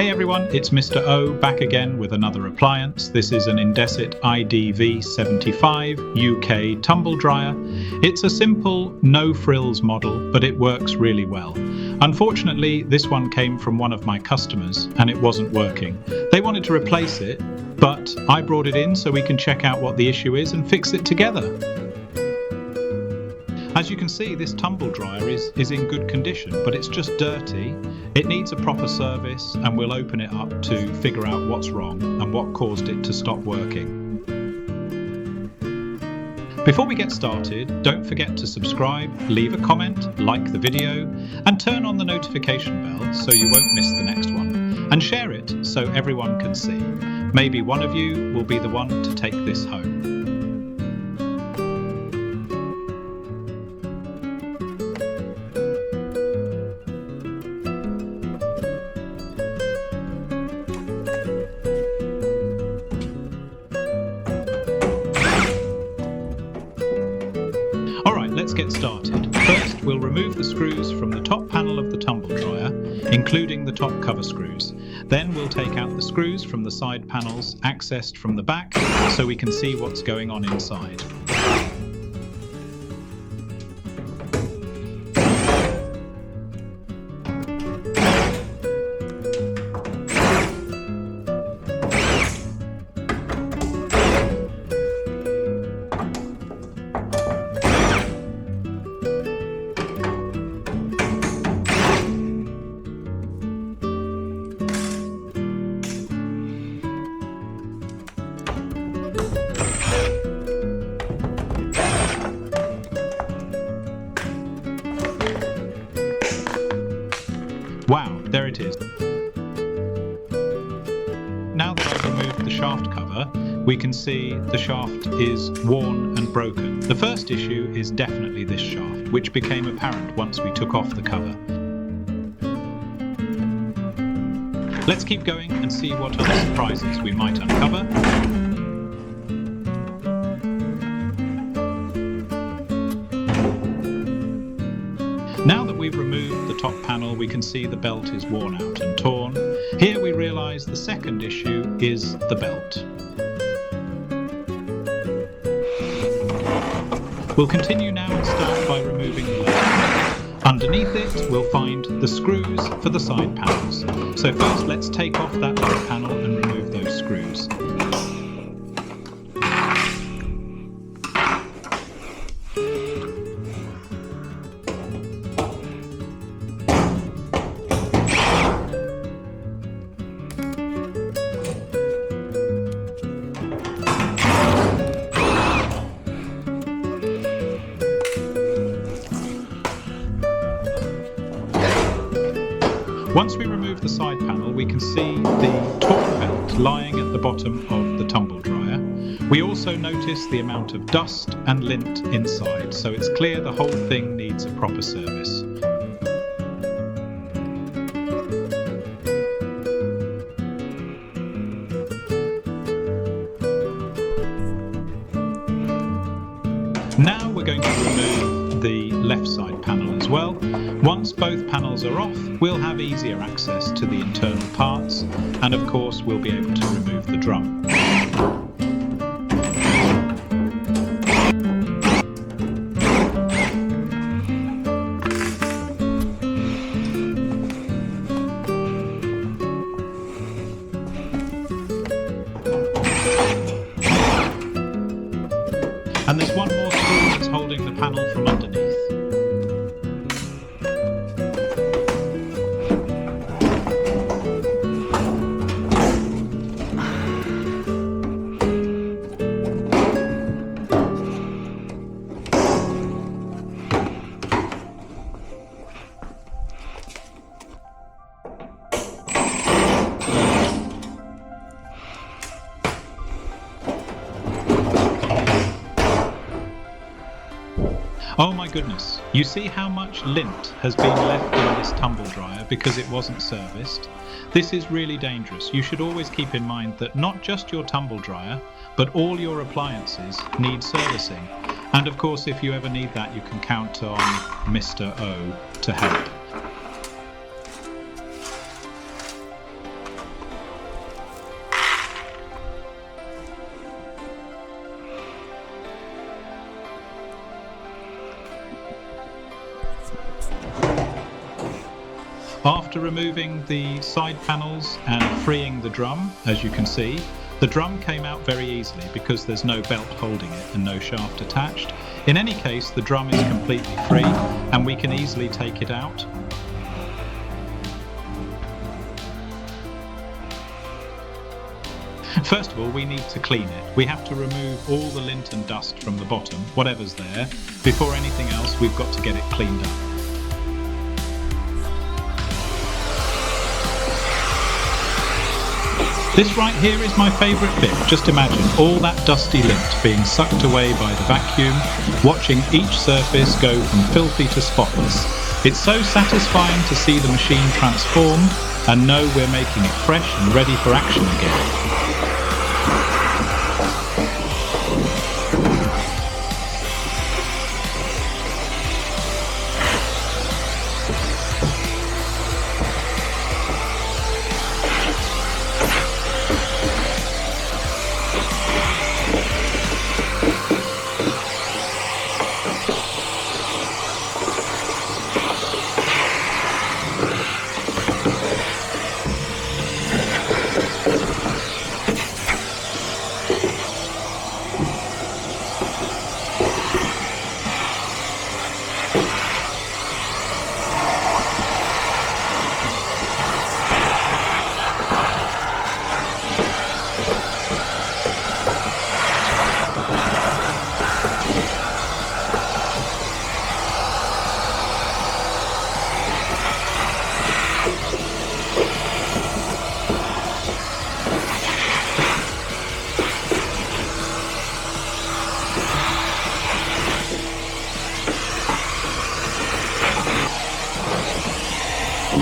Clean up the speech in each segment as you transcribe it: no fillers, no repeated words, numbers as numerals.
Hey everyone, it's Mr. O back again with another appliance. This is an Indesit IDV75 UK tumble dryer. It's a simple, no frills model, but it works really well. Unfortunately, this one came from one of my customers and it wasn't working. They wanted to replace it, but I brought it in so we can check out what the issue is and fix it together. As you can see, this tumble dryer is in good condition, but it's just dirty. It needs a proper service, and we'll open it up to figure out what's wrong and what caused it to stop working. Before we get started, don't forget to subscribe, leave a comment, like the video, and turn on the notification bell so you won't miss the next one. And share it so everyone can see. Maybe one of you will be the one to take this home. Let's get started. First, we'll remove the screws from the top panel of the tumble dryer, including the top cover screws. Then we'll take out the screws from the side panels accessed from the back so we can see what's going on inside. Wow, there it is. Now that I've removed the shaft cover, we can see the shaft is worn and broken. The first issue is definitely this shaft, which became apparent once we took off the cover. Let's keep going and see what other surprises we might uncover. Now that we've removed the top panel, we can see the belt is worn out and torn. Here we realise the second issue is the belt. We'll continue now and start by removing the lower. Underneath it, we'll find the screws for the side panels. So first, let's take off that lower panel and remove those screws. Once we remove the side panel, we can see the torn belt lying at the bottom of the tumble dryer. We also notice the amount of dust and lint inside, so it's clear the whole thing needs a proper service. Now we're going to remove the left side panel as well. Once both panels are off, we'll have easier access to the internal parts, and of course we'll be able to remove the drum. And there's one more screw that's holding the panel from underneath. Oh my goodness, you see how much lint has been left in this tumble dryer because it wasn't serviced? This is really dangerous. You should always keep in mind that not just your tumble dryer, but all your appliances need servicing. And of course, if you ever need that, you can count on Mr. O to help. After removing the side panels and freeing the drum, as you can see, the drum came out very easily because there's no belt holding it and no shaft attached. In any case, the drum is completely free and we can easily take it out. First of all, we need to clean it. We have to remove all the lint and dust from the bottom, whatever's there. Before anything else, we've got to get it cleaned up. This right here is my favourite bit. Just imagine all that dusty lint being sucked away by the vacuum, watching each surface go from filthy to spotless. It's so satisfying to see the machine transform and know we're making it fresh and ready for action again.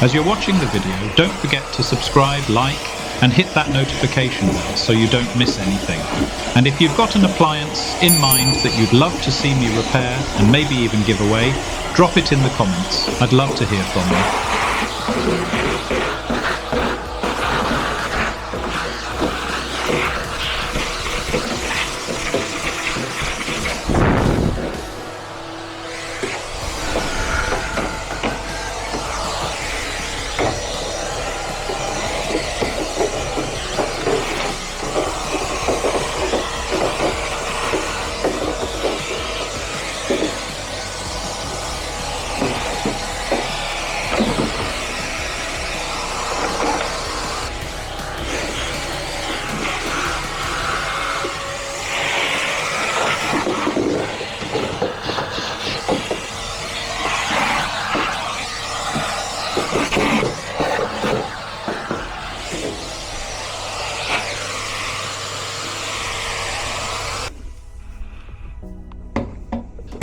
As you're watching the video, don't forget to subscribe, like, and hit that notification bell so you don't miss anything. And if you've got an appliance in mind that you'd love to see me repair and maybe even give away, drop it in the comments. I'd love to hear from you.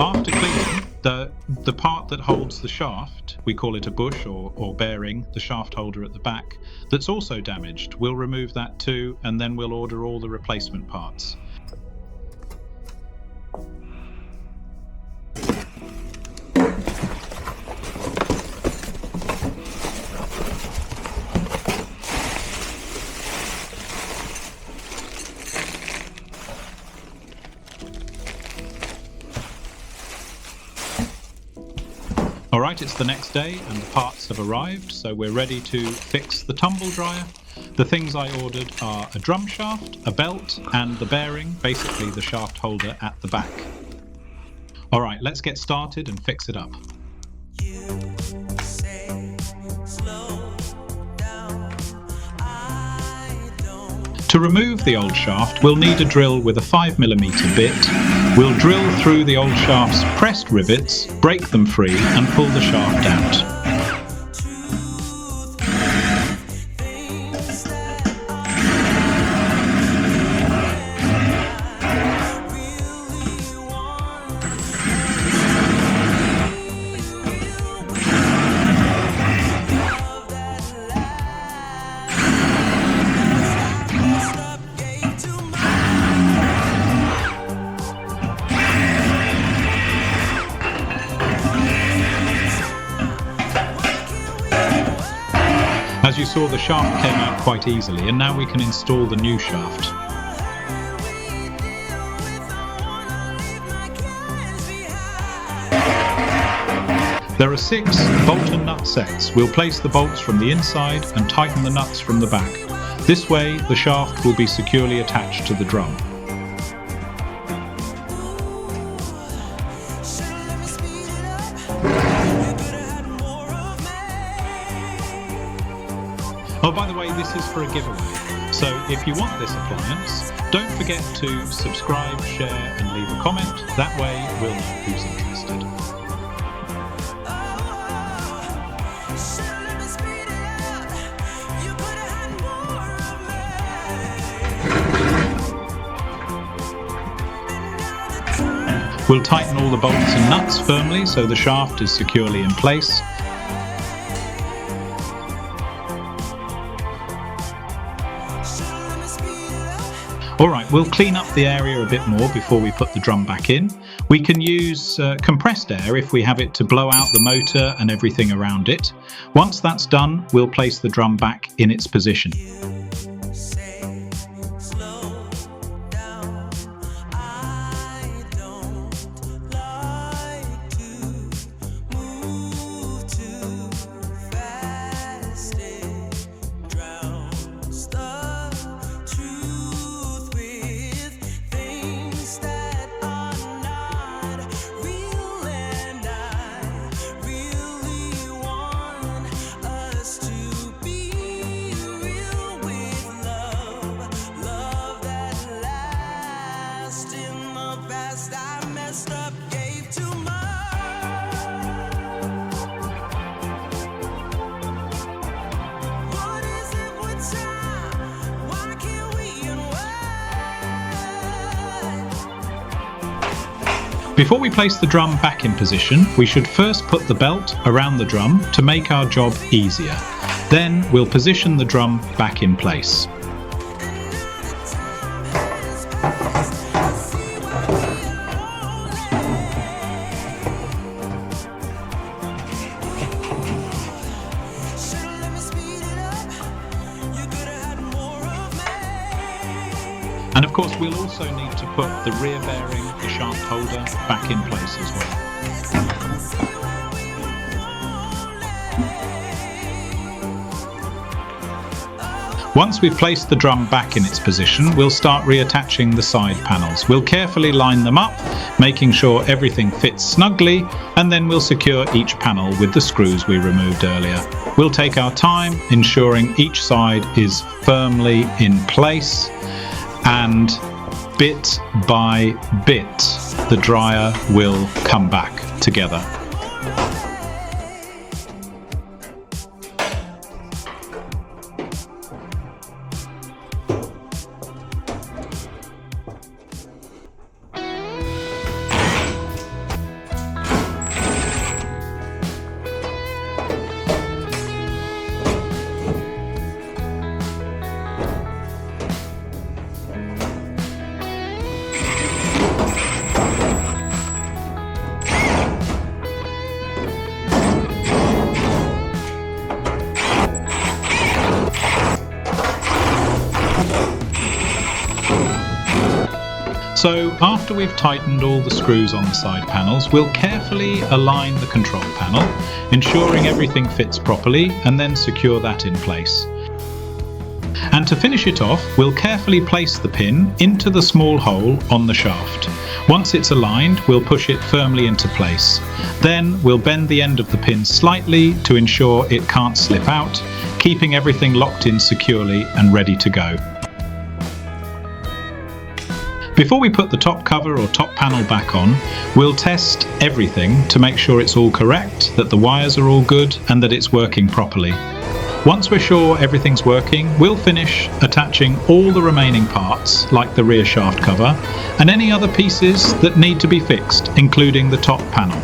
After cleaning, the part that holds the shaft, we call it a bush or bearing, the shaft holder at the back, that's also damaged, we'll remove that too, and then we'll order all the replacement parts. Alright, it's the next day and the parts have arrived, so we're ready to fix the tumble dryer. The things I ordered are a drum shaft, a belt, and the bearing, basically the shaft holder at the back. Alright, let's get started and fix it up. To remove the old shaft, we'll need a drill with a 5mm bit. We'll drill through the old shaft's pressed rivets, break them free, and pull the shaft out. As you saw, the shaft came out quite easily, and now we can install the new shaft. There are 6 bolt and nut sets. We'll place the bolts from the inside and tighten the nuts from the back. This way, the shaft will be securely attached to the drum. Oh, by the way, this is for a giveaway. So if you want this appliance, don't forget to subscribe, share and leave a comment. That way we'll know who's interested. We'll tighten all the bolts and nuts firmly so the shaft is securely in place. Alright, we'll clean up the area a bit more before we put the drum back in. We can use compressed air if we have it to blow out the motor and everything around it. Once that's done, we'll place the drum back in its position. Before we place the drum back in position, we should first put the belt around the drum to make our job easier. Then we'll position the drum back in place. And of course we'll also need to put the rear bearing, the shaft holder, back in place as well. Once we've placed the drum back in its position, we'll start reattaching the side panels. We'll carefully line them up, making sure everything fits snugly, and then we'll secure each panel with the screws we removed earlier. We'll take our time, ensuring each side is firmly in place, and bit by bit the dryer will come back together. So after we've tightened all the screws on the side panels, we'll carefully align the control panel, ensuring everything fits properly, and then secure that in place. And to finish it off, we'll carefully place the pin into the small hole on the shaft. Once it's aligned, we'll push it firmly into place. Then we'll bend the end of the pin slightly to ensure it can't slip out, keeping everything locked in securely and ready to go. Before we put the top cover or top panel back on, we'll test everything to make sure it's all correct, that the wires are all good, and that it's working properly. Once we're sure everything's working, we'll finish attaching all the remaining parts, like the rear shaft cover, and any other pieces that need to be fixed, including the top panel.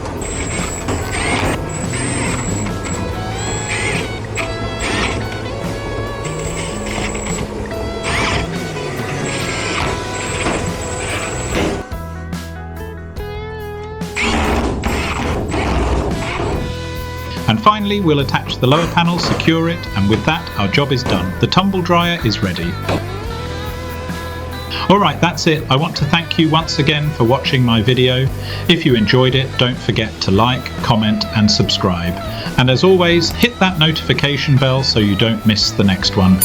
And finally, we'll attach the lower panel, secure it, and with that, our job is done. The tumble dryer is ready. Alright, that's it. I want to thank you once again for watching my video. If you enjoyed it, don't forget to like, comment and subscribe. And as always, hit that notification bell so you don't miss the next one.